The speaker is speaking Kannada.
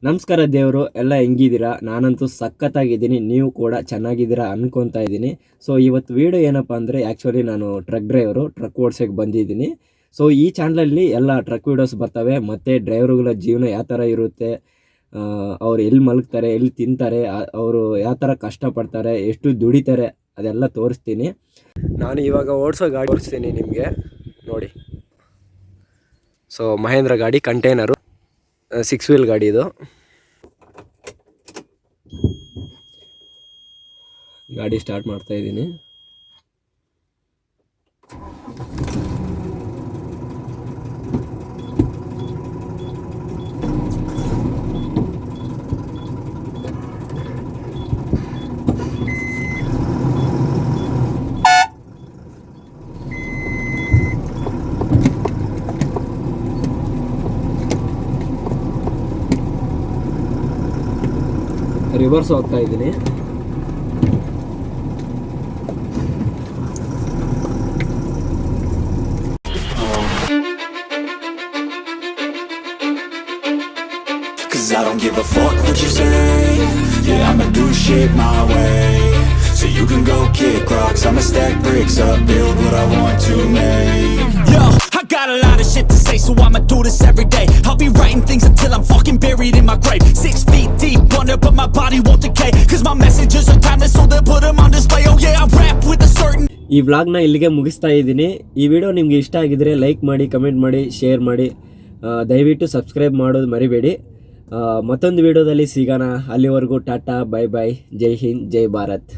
ನಮಸ್ಕಾರ ದೇವರು ಎಲ್ಲ ಹೆಂಗಿದ್ದೀರಾ? ನಾನಂತೂ ಸಖತ್ತಾಗಿದ್ದೀನಿ, ನೀವು ಕೂಡ ಚೆನ್ನಾಗಿದ್ದೀರಾ ಅನ್ಕೊತಾ ಇದ್ದೀನಿ. ಸೊ ಇವತ್ತು ವೀಡಿಯೋ ಏನಪ್ಪ ಅಂದರೆ ಆ್ಯಕ್ಚುಲಿ ನಾನು ಟ್ರಕ್ ಡ್ರೈವರು, ಟ್ರಕ್ ಓಡ್ಸೋಕ್ಕೆ ಬಂದಿದ್ದೀನಿ. ಸೊ ಈ ಚಾನಲಲ್ಲಿ ಎಲ್ಲ ಟ್ರಕ್ ವೀಡಿಯೋಸ್ ಬರ್ತವೆ, ಮತ್ತು ಡ್ರೈವರುಗಳ ಜೀವನ ಯಾವ ಥರ ಇರುತ್ತೆ, ಅವ್ರು ಎಲ್ಲಿ ಮಲಗ್ತಾರೆ, ಎಲ್ಲಿ ತಿಂತಾರೆ, ಅವರು ಯಾವ ಥರ ಕಷ್ಟಪಡ್ತಾರೆ, ಎಷ್ಟು ದುಡಿತಾರೆ, ಅದೆಲ್ಲ ತೋರಿಸ್ತೀನಿ. ನಾನು ಇವಾಗ ಓಡಿಸೋ ಗಾಡಿ ತೋರಿಸ್ತೀನಿ ನಿಮಗೆ ನೋಡಿ. ಸೊ ಮಹೇಂದ್ರ ಗಾಡಿ ಕಂಟೈನರು, 6 ವೀಲ್ ಗಾಡಿ ಇದು. ಗಾಡಿ ಸ್ಟಾರ್ಟ್ ಮಾಡ್ತಾ ಇದ್ದೀನಿ. ರಿವರ್ಸ್ ಹೋಗ್ತಾ ಇದ್ದೀನಿ. Cause I don't give a fuck what you say. Yeah, I'ma do shit my way. So you can go kick rocks, I'ma stack bricks up, build what I want to make. Yo, I got a lot of shit to say, so I'ma do this every day. I'll be writing things until I'm fucking buried in my grave. 6 feet deep under, but my body won't decay. Cause my messages are timeless, so they'll put them on display. Oh yeah, I rap with a certain. ಈ ವ್ಲಾಗ್ನ ಇಲ್ಲಿಗೆ ಮುಗಿಸ್ತಾ ಇದ್ದೀನಿ. ಈ ವಿಡಿಯೋ ನಿಮಗೆ ಇಷ್ಟ ಆಗಿದ್ರೆ ಲೈಕ್ ಮಾಡಿ, ಕಮೆಂಟ್ ಮಾಡಿ, ಶೇರ್ ಮಾಡಿ, ದಯವಿಟ್ಟು ಸಬ್ಸ್ಕ್ರೈಬ್ ಮಾಡೋದು ಮರಿಬೇಡಿ. ಮತ್ತೊಂದು ವಿಡಿಯೋದಲ್ಲಿ ಸಿಗೋಣ. ಅಲ್ಲಿವರೆಗೂ ಟಾಟಾ, ಬೈ ಬೈ, ಜೈ ಹಿಂದ್, ಜೈ ಭಾರತ್.